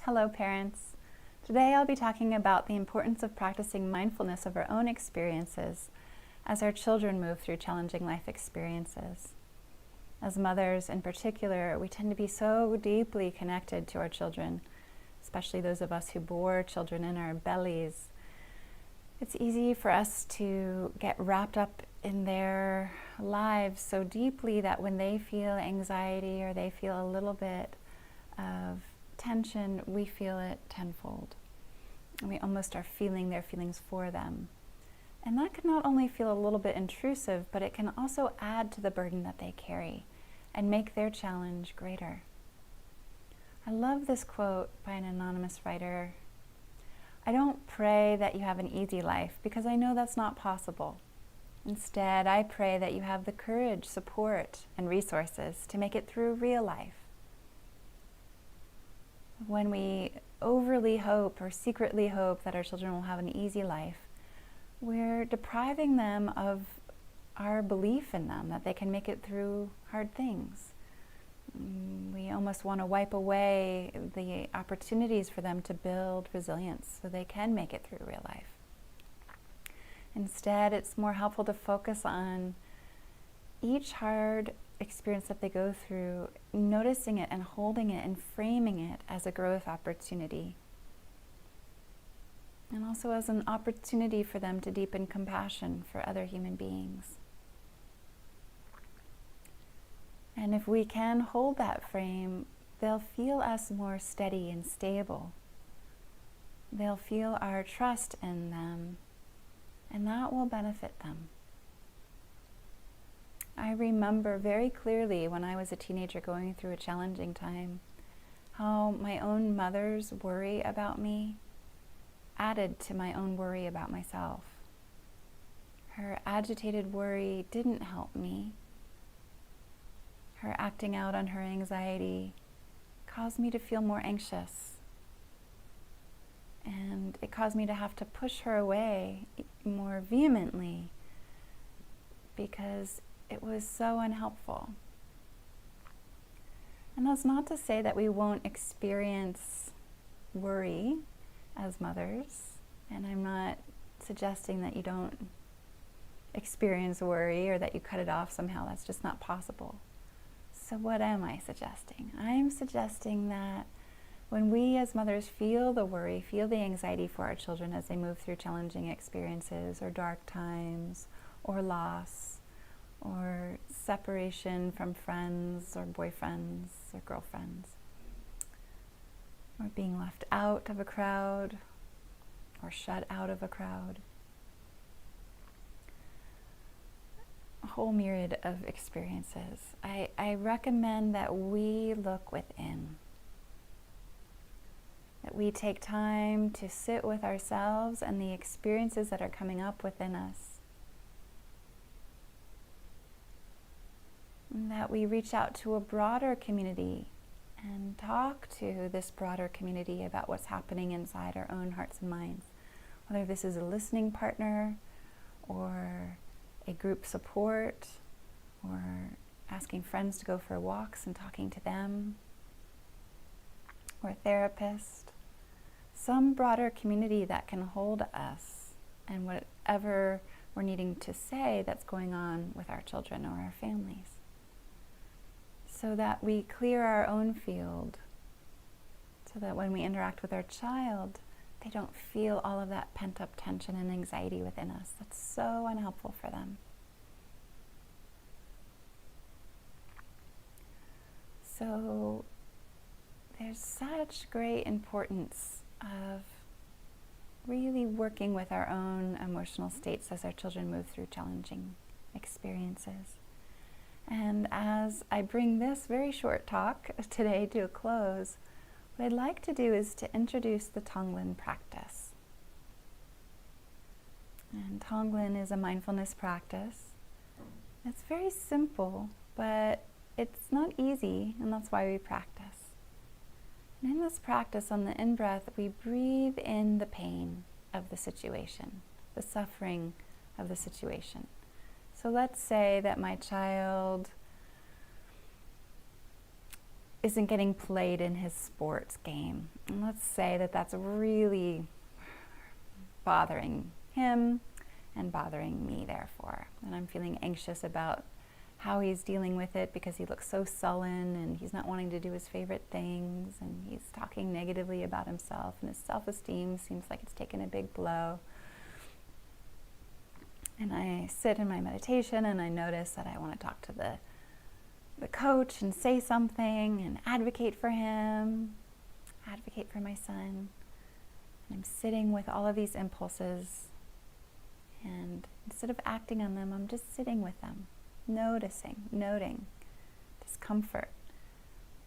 Hello, parents. Today I'll be talking about the importance of practicing mindfulness of our own experiences as our children move through challenging life experiences. As mothers in particular, we tend to be so deeply connected to our children, especially those of us who bore children in our bellies. It's easy for us to get wrapped up in their lives so deeply that when they feel anxiety or they feel a little bit of tension, we feel it tenfold. And we almost are feeling their feelings for them. And that can not only feel a little bit intrusive, but it can also add to the burden that they carry and make their challenge greater. I love this quote by an anonymous writer. I don't pray that you have an easy life because I know that's not possible. Instead, I pray that you have the courage, support, and resources to make it through real life. When we overly hope or secretly hope that our children will have an easy life, we're depriving them of our belief in them, that they can make it through hard things. We almost want to wipe away the opportunities for them to build resilience so they can make it through real life. Instead, it's more helpful to focus on each hard experience that they go through, noticing it and holding it and framing it as a growth opportunity. And also as an opportunity for them to deepen compassion for other human beings. And if we can hold that frame, they'll feel us more steady and stable. They'll feel our trust in them, and that will benefit them. I remember very clearly when I was a teenager going through a challenging time, how my own mother's worry about me added to my own worry about myself. Her agitated worry didn't help me. Her acting out on her anxiety caused me to feel more anxious. And it caused me to have to push her away more vehemently because it was so unhelpful. And that's not to say that we won't experience worry as mothers. And I'm not suggesting that you don't experience worry or that you cut it off somehow. That's just not possible. So what am I suggesting? I'm suggesting that when we as mothers feel the worry, feel the anxiety for our children as they move through challenging experiences or dark times or loss, or separation from friends or boyfriends or girlfriends, or being left out of a crowd or shut out of a crowd. A whole myriad of experiences. I recommend that we look within, that we take time to sit with ourselves and the experiences that are coming up within us. That we reach out to a broader community and talk to this broader community about what's happening inside our own hearts and minds. Whether this is a listening partner or a group support or asking friends to go for walks and talking to them, or a therapist. Some broader community that can hold us and whatever we're needing to say that's going on with our children or our families, so that we clear our own field, so that when we interact with our child, they don't feel all of that pent-up tension and anxiety within us. That's so unhelpful for them. So there's such great importance of really working with our own emotional states as our children move through challenging experiences. And as I bring this very short talk today to a close, what I'd like to do is to introduce the Tonglen practice. And Tonglen is a mindfulness practice. It's very simple, but it's not easy, and that's why we practice. And in this practice, on the in-breath, we breathe in the pain of the situation, the suffering of the situation. So let's say that my child isn't getting played in his sports game. And let's say that that's really bothering him and bothering me, therefore. And I'm feeling anxious about how he's dealing with it because he looks so sullen and he's not wanting to do his favorite things and he's talking negatively about himself and his self-esteem seems like it's taken a big blow. And I sit in my meditation and I notice that I want to talk to the coach and say something and advocate for him, advocate for my son. And I'm sitting with all of these impulses, and instead of acting on them, I'm just sitting with them, noting discomfort,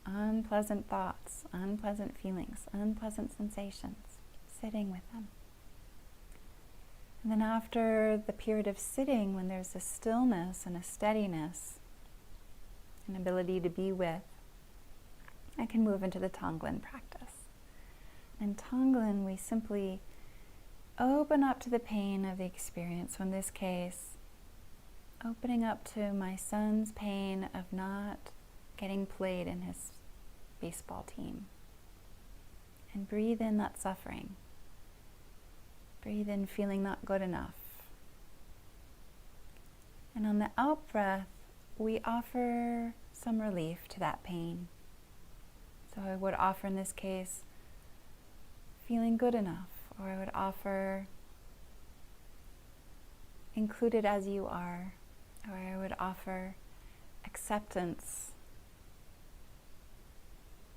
unpleasant thoughts, unpleasant feelings, unpleasant sensations, sitting with them. And then after the period of sitting, when there's a stillness and a steadiness, an ability to be with, I can move into the Tonglen practice. In Tonglen, we simply open up to the pain of the experience. So in this case, opening up to my son's pain of not getting played in his baseball team. And breathe in that suffering. Breathe in feeling not good enough. And on the out breath, we offer some relief to that pain. So I would offer in this case, feeling good enough, or I would offer included as you are, or I would offer acceptance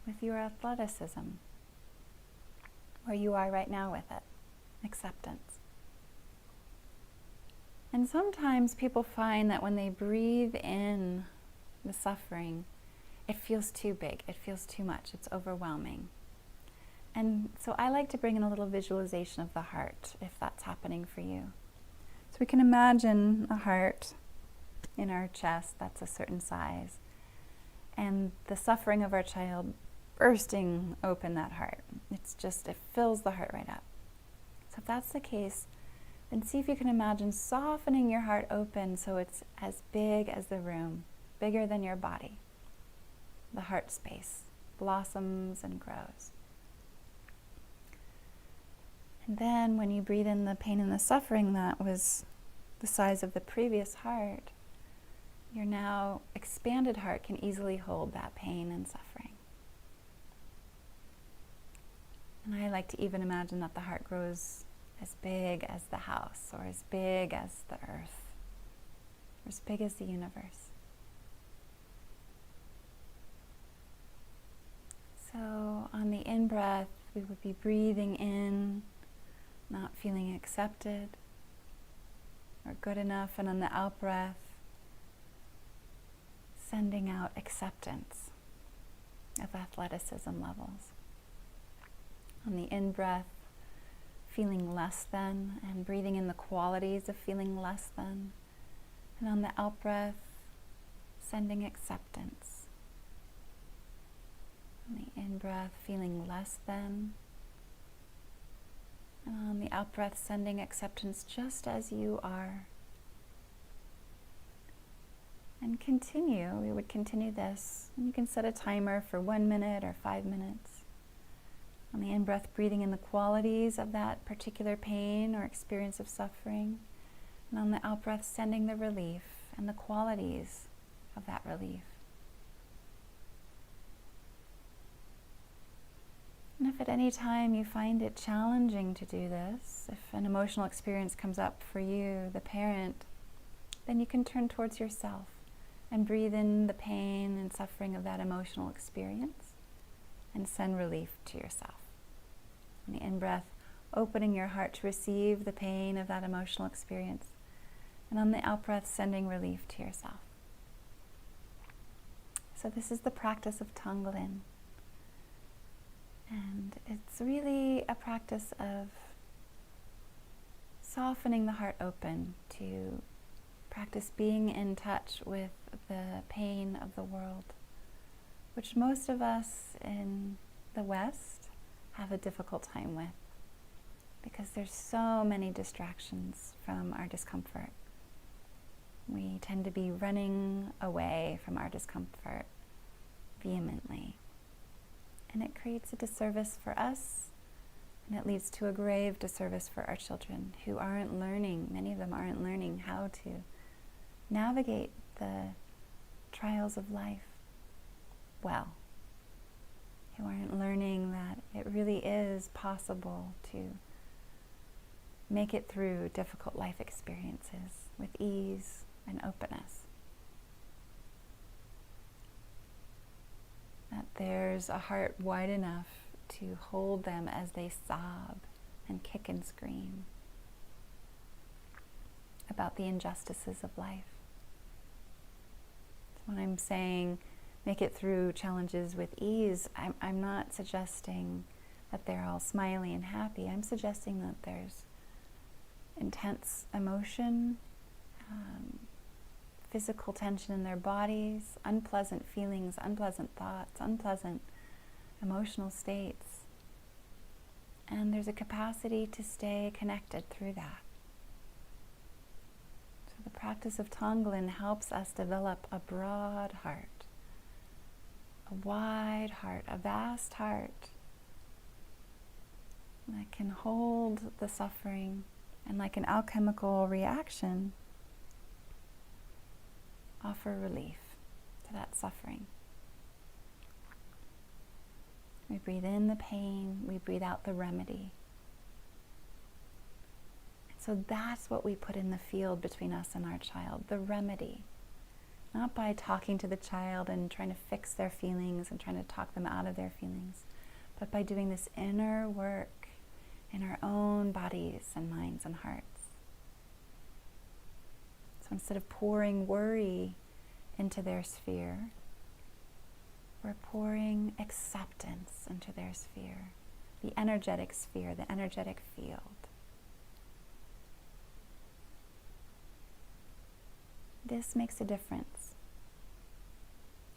with your athleticism, where you are right now with it, acceptance. And sometimes people find that when they breathe in the suffering, it feels too big, it feels too much, it's overwhelming. And so I like to bring in a little visualization of the heart, if that's happening for you. So we can imagine a heart in our chest that's a certain size, and the suffering of our child bursting open that heart. It fills the heart right up. So if that's the case, then see if you can imagine softening your heart open so it's as big as the room, bigger than your body. The heart space blossoms and grows. And then when you breathe in the pain and the suffering that was the size of the previous heart, your now expanded heart can easily hold that pain and suffering. And I like to even imagine that the heart grows as big as the house, or as big as the earth, or as big as the universe. So on the in-breath, we would be breathing in, not feeling accepted or good enough, and on the out-breath, sending out acceptance of athleticism levels. On the in-breath, feeling less than and breathing in the qualities of feeling less than. And on the out-breath, sending acceptance. On the in-breath, feeling less than. And on the out-breath, sending acceptance just as you are. And continue. We would continue this. And you can set a timer for 1 minute or 5 minutes. On the in-breath, breathing in the qualities of that particular pain or experience of suffering. And on the out-breath, sending the relief and the qualities of that relief. And if at any time you find it challenging to do this, if an emotional experience comes up for you, the parent, then you can turn towards yourself and breathe in the pain and suffering of that emotional experience and send relief to yourself. On the in-breath, opening your heart to receive the pain of that emotional experience. And on the out-breath, sending relief to yourself. So this is the practice of Tonglen. And it's really a practice of softening the heart open to practice being in touch with the pain of the world, which most of us in the West have a difficult time with, because there's so many distractions from our discomfort. We tend to be running away from our discomfort vehemently. And it creates a disservice for us, and it leads to a grave disservice for our children who aren't learning, many of them aren't learning how to navigate the trials of life well, who aren't learning that it really is possible to make it through difficult life experiences with ease and openness. That there's a heart wide enough to hold them as they sob and kick and scream about the injustices of life. So when I'm saying make it through challenges with ease, I'm not suggesting that they're all smiley and happy. I'm suggesting that there's intense emotion, physical tension in their bodies, unpleasant feelings, unpleasant thoughts, unpleasant emotional states. And there's a capacity to stay connected through that. So the practice of Tonglen helps us develop a broad heart, a wide heart, a vast heart that can hold the suffering and, like an alchemical reaction, offer relief to that suffering. We breathe in the pain, we breathe out the remedy. So that's what we put in the field between us and our child, the remedy. Not by talking to the child and trying to fix their feelings and trying to talk them out of their feelings, but by doing this inner work in our own bodies and minds and hearts. So instead of pouring worry into their sphere, we're pouring acceptance into their sphere, the energetic sphere, the energetic field. This makes a difference.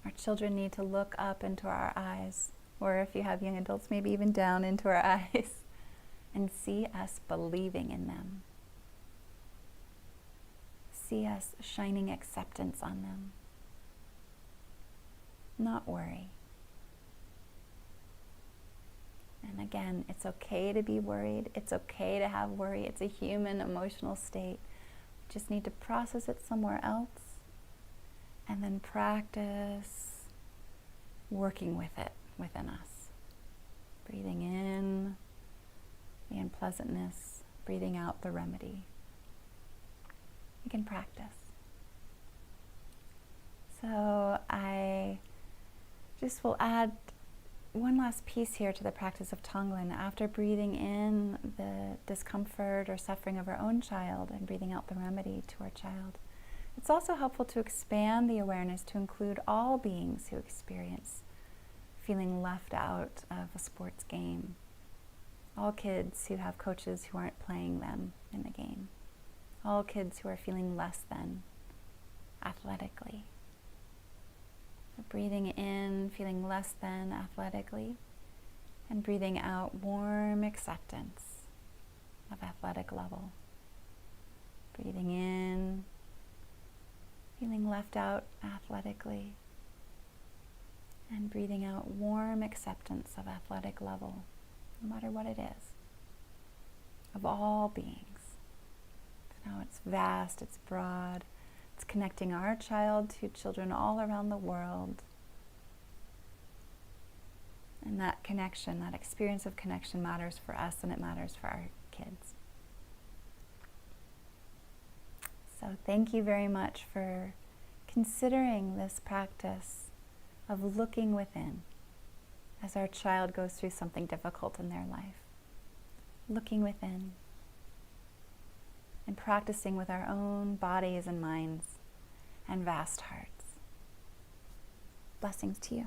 Our children need to look up into our eyes, or if you have young adults, maybe even down into our eyes, and see us believing in them. See us shining acceptance on them. Not worry. And again, it's okay to be worried. It's okay to have worry. It's a human emotional state. We just need to process it somewhere else and then practice working with it within us. Breathing in the unpleasantness, breathing out the remedy. You can practice. So I just will add one last piece here to the practice of Tonglen. After breathing in the discomfort or suffering of our own child and breathing out the remedy to our child, it's also helpful to expand the awareness to include all beings who experience feeling left out of a sports game. All kids who have coaches who aren't playing them in the game. All kids who are feeling less than athletically. So breathing in, feeling less than athletically, and breathing out warm acceptance of athletic level. Breathing in, feeling left out athletically, and breathing out warm acceptance of athletic level, no matter what it is, of all beings. Now it's vast, it's broad, it's connecting our child to children all around the world. And that connection, that experience of connection matters for us and it matters for our kids. So thank you very much for considering this practice of looking within as our child goes through something difficult in their life. Looking within and practicing with our own bodies and minds and vast hearts. Blessings to you.